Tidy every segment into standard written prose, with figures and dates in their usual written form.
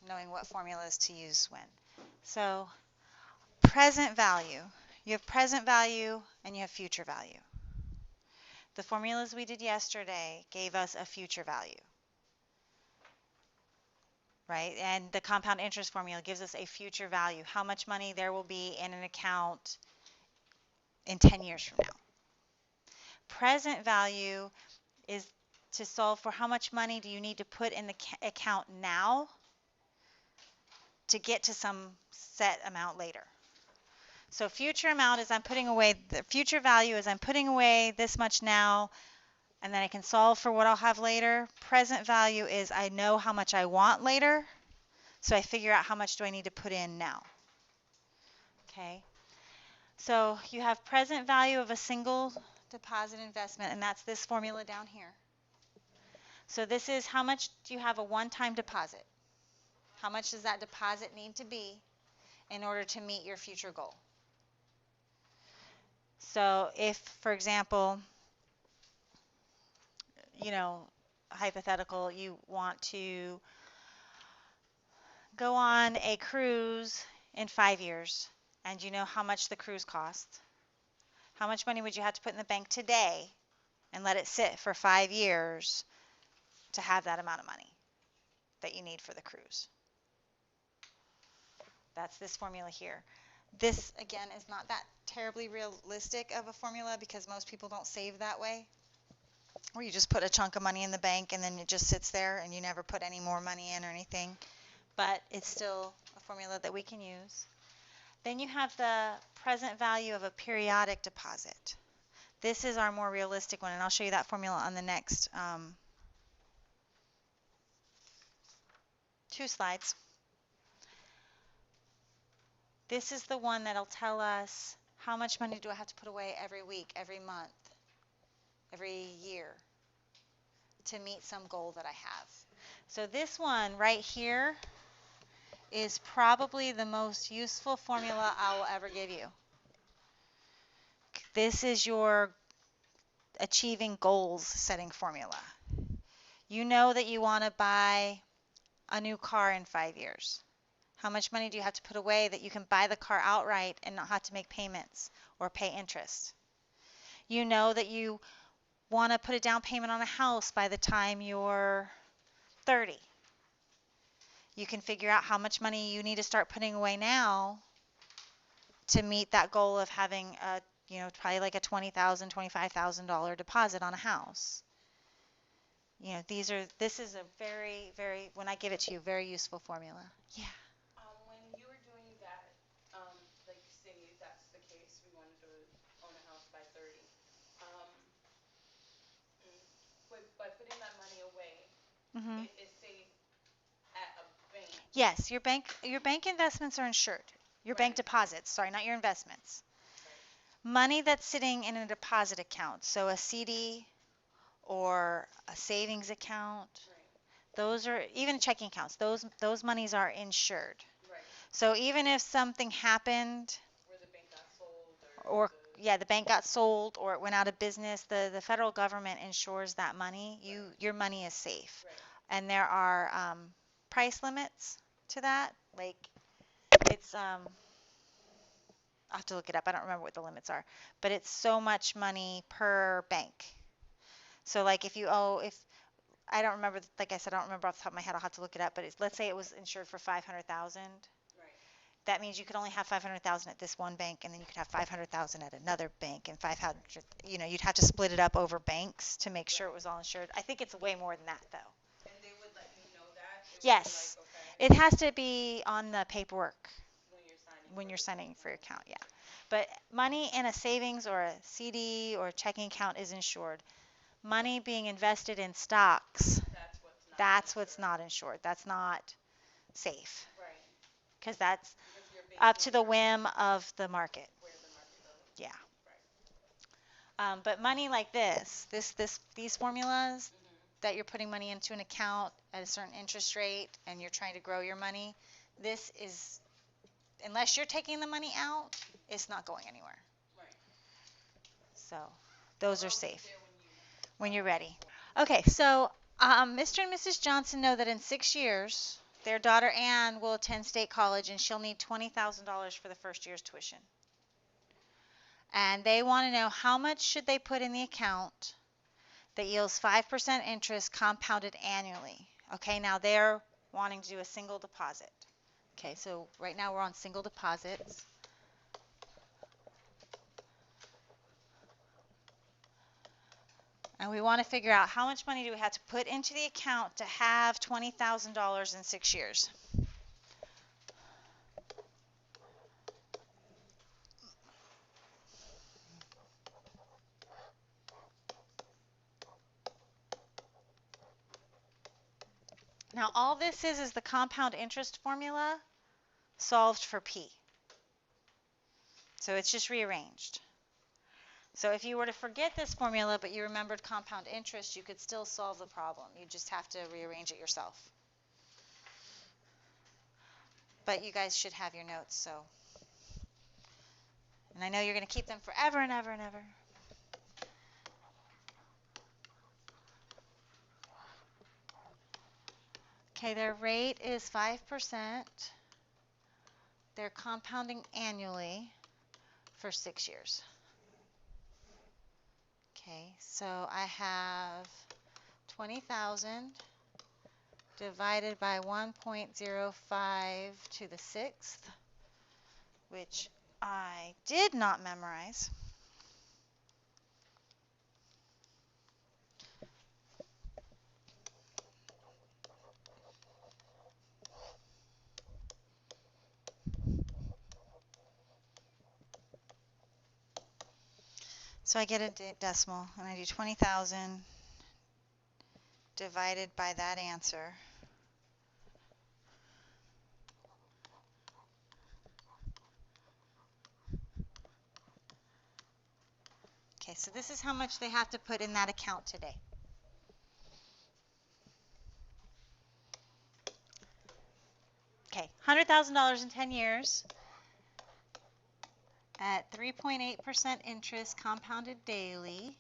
knowing what formulas to use when. So present value. You have present value and you have future value. The formulas we did yesterday gave us a future value, right? And the compound interest formula gives us a future value, how much money there will be in an account in 10 years from now. Present value is to solve for how much money do you need to put in the account now to get to some set amount later. So future amount is I'm putting away, the future value is I'm putting away this much now, and then I can solve for what I'll have later. Present value is I know how much I want later, so I figure out how much do I need to put in now. Okay, so you have present value of a single deposit investment, and that's this formula down here. So this is how much do you have a one-time deposit? How much does that deposit need to be in order to meet your future goal? So if, for example, hypothetical, you want to go on a cruise in 5 years, and you know how much the cruise costs, how much money would you have to put in the bank today and let it sit for 5 years to have that amount of money that you need for the cruise? That's this formula here. This, again, is not that terribly realistic of a formula because most people don't save that way, where you just put a chunk of money in the bank and then it just sits there and you never put any more money in or anything. But it's still a formula that we can use. Then you have the present value of a periodic deposit. This is our more realistic one, and I'll show you that formula on the next 2 slides. This is the one that'll tell us how much money do I have to put away every week, every month, every year to meet some goal that I have. So this one right here is probably the most useful formula I will ever give you. This is your achieving goals setting formula. You know that you want to buy a new car in 5 years. How much money do you have to put away that you can buy the car outright and not have to make payments or pay interest? You know that you want to put a down payment on a house by the time you're 30. You can figure out how much money you need to start putting away now to meet that goal of having a, probably like a $20,000, $25,000 deposit on a house. This is a very, very, when I give it to you, very useful formula. Yeah. When you were doing that, like say that's the case, we wanted to own a house by 30. Um, by putting that money away, Mm-hmm. it is safe at a bank. Yes, your bank investments are insured. Your bank Right. deposits, sorry, not your investments. Right. Money that's sitting in a deposit account, so a CD or a savings account, Right. those are even checking accounts. Those monies are insured. Right. So even if something happened, Where the bank got sold or yeah, the bank got sold or it went out of business, the federal government insures that money. Your money is safe. Right. And there are price limits to that. Like it's I'll have to look it up. I don't remember what the limits are, but it's so much money per bank. So like if I don't remember, like I said, I don't remember off the top of my head. I'll have to look it up. But let's say it was insured for 500,000. Right. That means you could only have 500,000 at this one bank, and then you could have 500,000 at another bank, and 500. You'd have to split it up over banks to make sure it was all insured. I think it's way more than that, though. And they would let you know that? It would Yes, be like, okay. it has to be on the paperwork When you're signing for your account. Yeah, but money in a savings or a CD or a checking account is insured. Money being invested in stocks, that's what's not insured. That's not safe. Right. Because that's Because you're up basing to the your whim of the market. where the market goes. Yeah. Right. But money like these formulas Mhm. that you're putting money into an account at a certain interest rate and you're trying to grow your money, this is, unless you're taking the money out, it's not going anywhere. Right. So those I'll are be safe there when you're ready. Okay, so Mr. and Mrs. Johnson know that in 6 years Their daughter Ann will attend state college and she'll need $20,000 for the first year's tuition. And they want to know how much should they put in the account that yields 5% interest compounded annually. Okay, now they're wanting to do a single deposit. Okay, so right now we're on single deposits. And we want to figure out how much money do we have to put into the account to have $20,000 in 6 years. Now all this is the compound interest formula solved for P. So it's just rearranged. So if you were to forget this formula but you remembered compound interest, you could still solve the problem. You just have to rearrange it yourself. But you guys should have your notes, so. And I know you're going to keep them forever and ever and ever. Okay, their rate is 5%. They're compounding annually for 6 years. Okay, so I have 20,000 divided by 1.05 to the sixth, which I did not memorize. So I get a decimal, and I do 20,000 divided by that answer. Okay, so this is how much they have to put in that account today. Okay, $100,000 in 10 years at 3.8% interest compounded daily.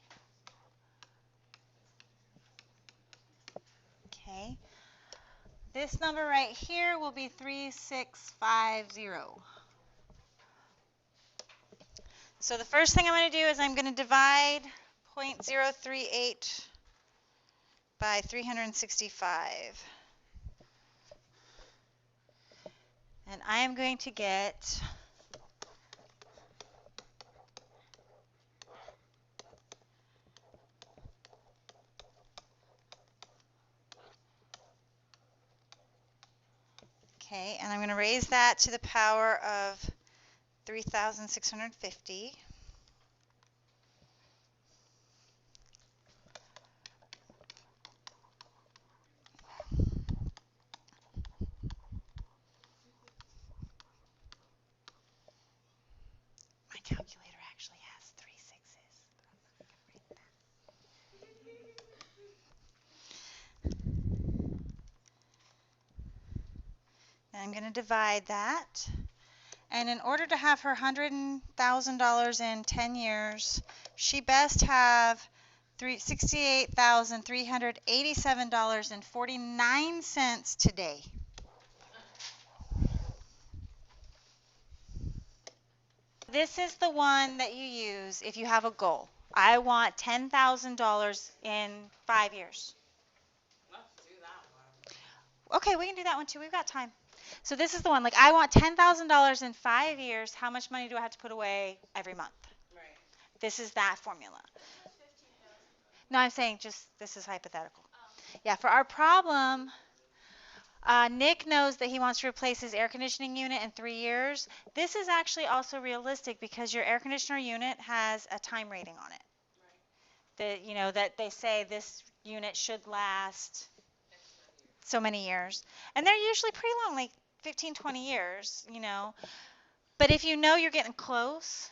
Okay, this number right here will be 3650. So the first thing I'm going to do is I'm going to divide 0.038 by 365. And I am going to get okay, and I'm going to raise that to the power of 3,650. My calculator actually has 3 sixes. And I'm going to divide that. And in order to have her $100,000 in 10 years, she best have $68,387.49 today. This is the one that you use if you have a goal. I want $10,000 in 5 years. Let's do that one. Okay, we can do that one too. We've got time. So this is the one. Like, I want $10,000 in 5 years. How much money do I have to put away every month? Right. This is that formula. What about 15,000? No, I'm saying just this is hypothetical. Yeah, for our problem, Nick knows that he wants to replace his air conditioning unit in 3 years. This is actually also realistic because your air conditioner unit has a time rating on it. Right. That they say this unit should last X amount of years. so many years. And they're usually pretty long, like 15, 20 years. But if you know you're getting close,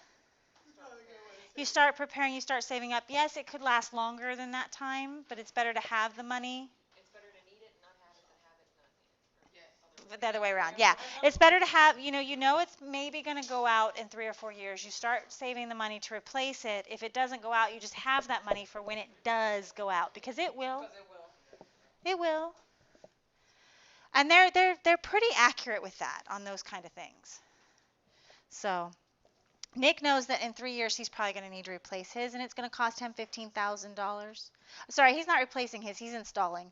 you start preparing, you start saving up. Yes, it could last longer than that time, but it's better to have the money. It's better to need it and not have it than have it and not need it. Yes. The other way around. Yeah. It's better to have, it's maybe going to go out in 3 or 4 years. You start saving the money to replace it. If it doesn't go out, you just have that money for when it does go out because it will. Because it will. It will. And they're pretty accurate with that on those kind of things. So Nick knows that in 3 years he's probably going to need to replace his, and it's going to cost him $15,000. Sorry, he's not replacing his; he's installing.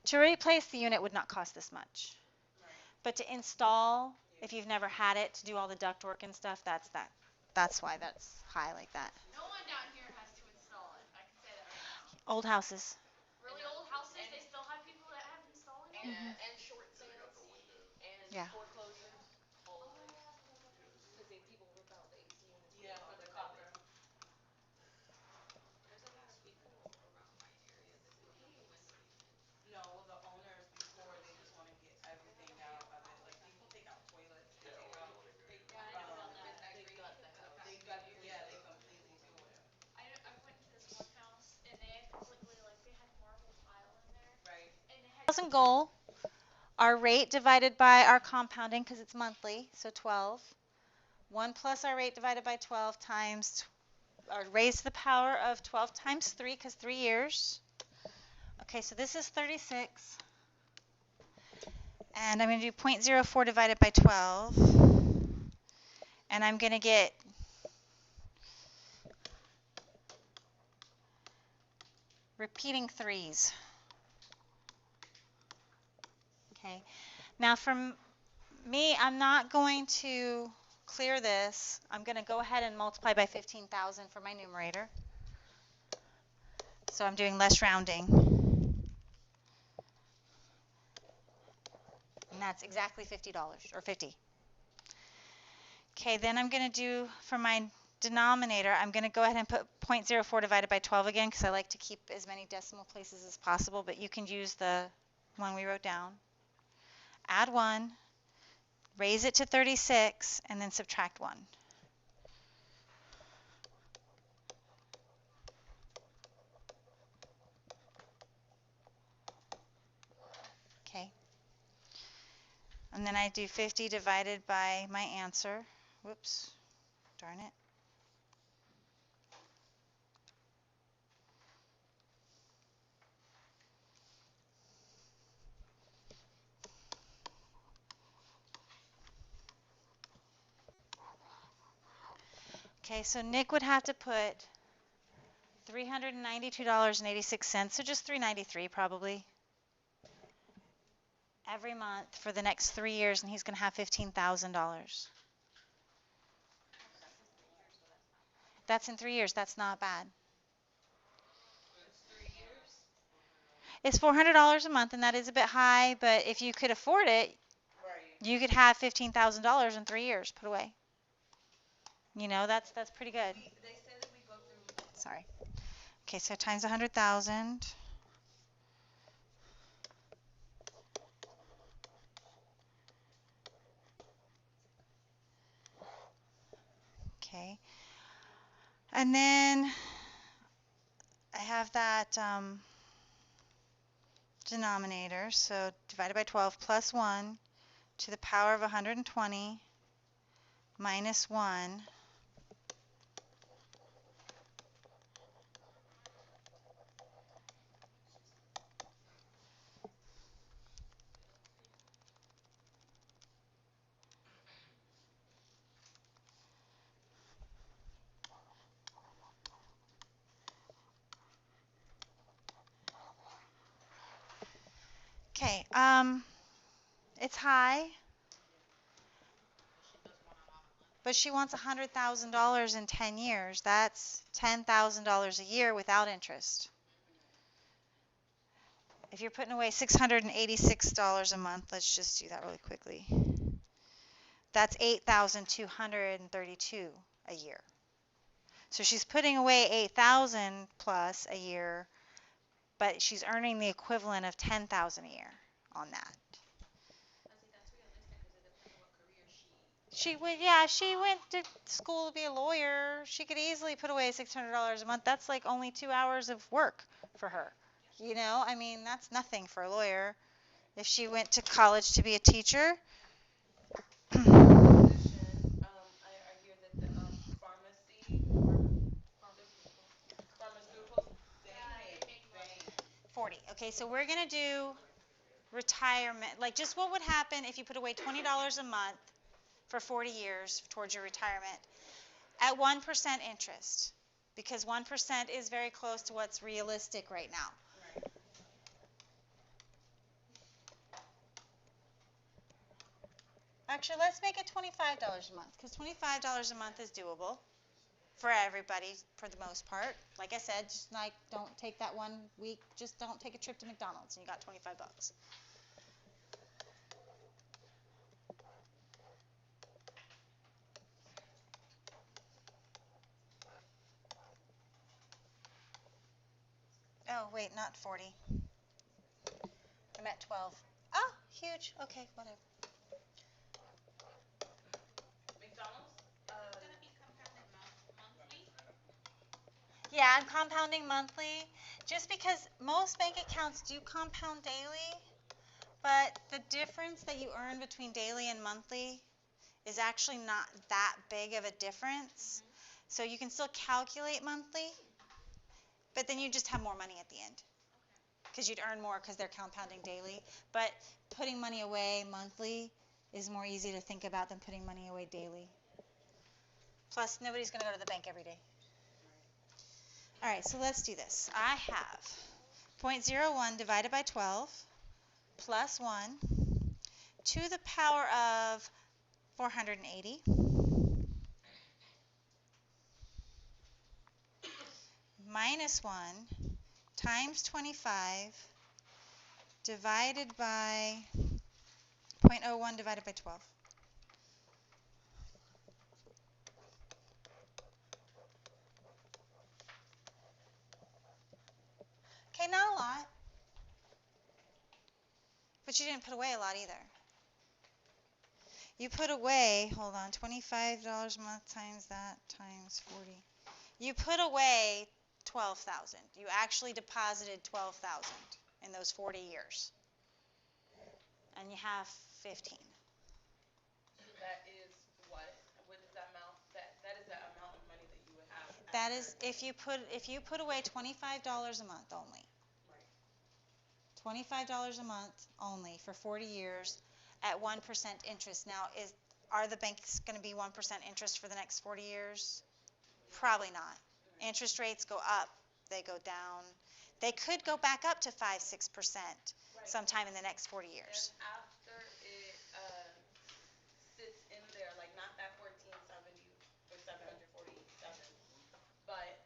To replace the unit would not cost this much, Right. but to install, Yeah. if you've never had it, to do all the ductwork and stuff, that's why that's high like that. No one down here has to install it. I can say that right now. Old houses. Really old houses, they still have people that have installing it? And short sales and Yeah. foreclosures, all of it. Because people rip out the AC units. Yeah, for the copper. There's a lot of people around my area that still have the window unit. No, well, the owners before, they just want to get everything out of it. Like, people take out toilets, they take out, Yeah, I know about that. they gut them. For the past They few gut, years. yeah, they completely do it. I went into this one house and they had completely like they had marble tile in there Right. and they had Thousand goal. Our rate divided by our compounding, because it's monthly, so 12. 1 plus our rate divided by 12 times, or raised to the power of 12 times 3, because 3 years. Okay, so this is 36. And I'm going to do 0.04 divided by 12. And I'm going to get repeating threes. Okay. Now from me, I'm not going to clear this. I'm going to go ahead and multiply by 15,000 for my numerator. So I'm doing less rounding. And that's exactly $50 or 50. Okay, then I'm going to do for my denominator, I'm going to go ahead and put 0.04 divided by 12 again because I like to keep as many decimal places as possible, but you can use the one we wrote down. Add 1, raise it to 36, and then subtract 1. Okay. And then I do 50 divided by my answer. Whoops, darn it. Okay, so Nick would have to put $392.86, so just $393 probably, every month for the next 3 years, and he's going to have $15,000. That's in 3 years. That's not bad. It's 3 years. It's $400 a month, and that is a bit high, but if you could afford it, Right. you could have $15,000 in 3 years put away. You know, that's pretty good. They said that we go through. Sorry. Okay, so times 100,000. Okay. And then I have that denominator, so divided by 12 plus 1 to the power of 120 minus 1. Okay, it's high, but she wants $100,000 in 10 years. That's $10,000 a year without interest. If you're putting away $686 a month, let's just do that really quickly. That's $8,232 a year. So she's putting away $8,000 plus a year, but she's earning the equivalent of $10,000 a year on that. I think that's realistic because it depends on what career She went to school to be a lawyer. She could easily put away $600 a month. That's like only 2 hours of work for her. You know, I mean, that's nothing for a lawyer. If she went to college to be a teacher, Position. I hear that the pharmaceuticals, they Yeah, make they make money. bank. 40. Okay, so we're going to do retirement, like just what would happen if you put away $20 a month for 40 years towards your retirement at 1% interest, because 1% is very close to what's realistic right now. Right. Actually, let's make it $25 a month, because $25 a month is doable for everybody for the most part. Like I said, just like don't take that one week, just don't take a trip to McDonald's and you got 25 bucks. Oh, wait, not 40. I'm at 12. Oh, huge. Okay, whatever. McDonald's. Is it gonna be compounded monthly? Yeah, I'm compounding monthly just because most bank accounts do compound daily, but the difference that you earn between daily and monthly is actually not that big of a difference. Mhm. So you can still calculate monthly, but then you just have more money at the end Okay. because you'd earn more because they're compounding daily. But putting money away monthly is more easy to think about than putting money away daily. Plus, nobody's going to go to the bank every day. Right. All right, so let's do this. I have 0.01 divided by 12 plus 1 to the power of 480 minus 1 times 25 divided by 0.01 divided by 12. Okay, not a lot. But you didn't put away a lot either. You put away, hold on, $25 a month times that times 40. You put away 12,000. You actually deposited 12,000 in those 40 years. And you have 15. So that is what? What is that amount? That is the amount of money that you would have That after. is if you put away $25 a month only. Right. $25 a month only for 40 years at 1% interest. Now, are the banks going to be 1% interest for the next 40 years? Probably not. Right. Interest rates go up, they go down. They could go back up to 5, 6% Right. sometime in the next 40 And years. after it sits in there, like not that 1470 or 747, but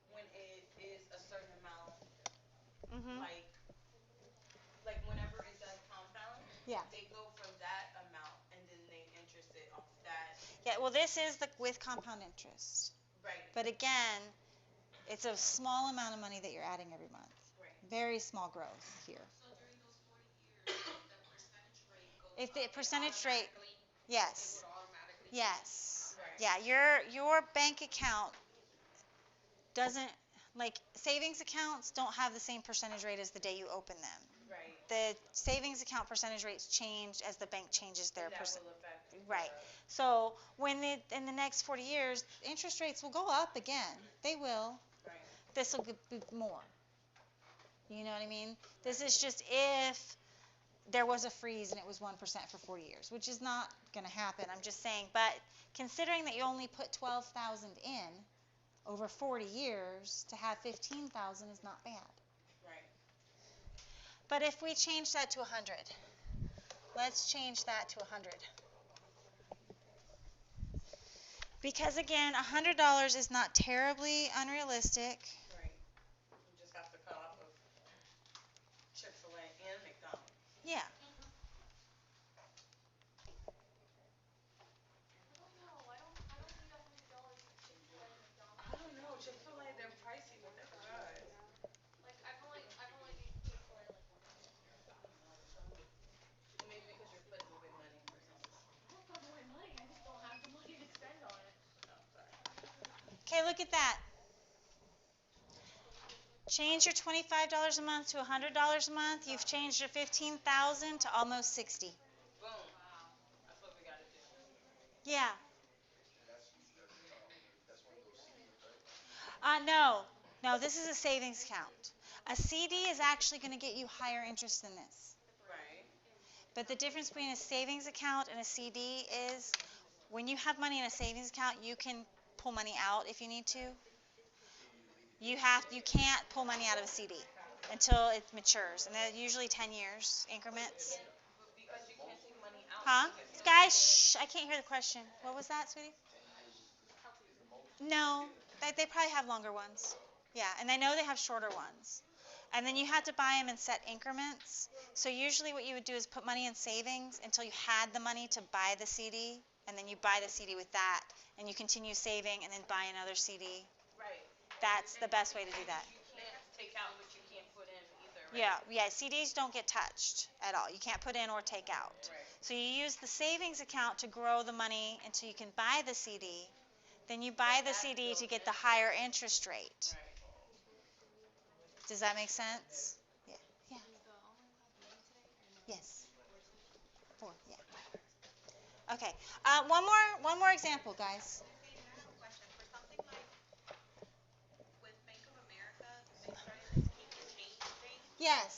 when it is a certain amount, Mhm. like whenever it does compound, Yeah. they go from that amount and then they interest it off that. Yeah, well this is the with compound interest. Right. But again, it's a small amount of money that you're adding every month. Right. Very small growth here. So during those 40 years, if the percentage rate goes If up, the percentage rate, it yes. would automatically Yes. change. Right. Yeah, your bank account doesn't, like savings accounts don't have the same percentage rate as the day you open them. Right. The savings account percentage rates change as the bank changes their And that percent. will affect Right. the. So in the next 40 years, interest rates will go up again. They will. Right. This will be more. You know what I mean? This is just if there was a freeze and it was 1% for 40 years, which is not going to happen. I'm just saying, but considering that you only put 12,000 in over 40 years, to have 15,000 is not bad. Right. But if we change that to 100, let's change that to 100. Because again, $100 is not terribly unrealistic. Right. You just have to cut off of Chick-fil-A and McDonald's. Yeah. I don't know. I don't need $100 for Chick-fil-A and I McDonald's. don't know. Chick-fil-A, they're pricey, but they're good. Like I've only eaten Chick-fil-A like once a week. Well, maybe because you're putting away money or something. I'm not putting away money. I just don't have the money to spend on it. Oh, sorry. Okay, look at that. Change your $25 a month to $100 a month. You've changed your 15,000 to almost 60. Boom. Wow. That's what we got to do. Yeah. No. No, this is a savings account. A CD is actually going to get you higher interest than this. Typically. Right. But the difference between a savings account and a CD is when you have money in a savings account, you can pull money out if you need to. You can't pull money out of a CD until it matures, and they're usually 10 years increments. Because you can't take money out, Huh? you can't take money Guys, out. shh, I can't hear the question. What was that, sweetie? No, they probably have longer ones. Yeah, and I know they have shorter ones. And then you had to buy them in set increments. So usually what you would do is put money in savings until you had the money to buy the CD, and then you buy the CD with that, and you continue saving and then buy another CD. Right. That's the best way to do that. You can't take out what you can't put in either, right? Yeah, CDs don't get touched at all. You can't put in or take out. Right. So you use the savings account to grow the money until you can buy the CD. Then you buy the CD to get the higher interest rate. Right. Does that make sense? Yeah. Yeah. Is the online class meeting today or no? Yes. 4. Yeah. Okay. One more example, guys. Susan, I have a question. For something like with Bank of America, they started this keep the change thing. Yes.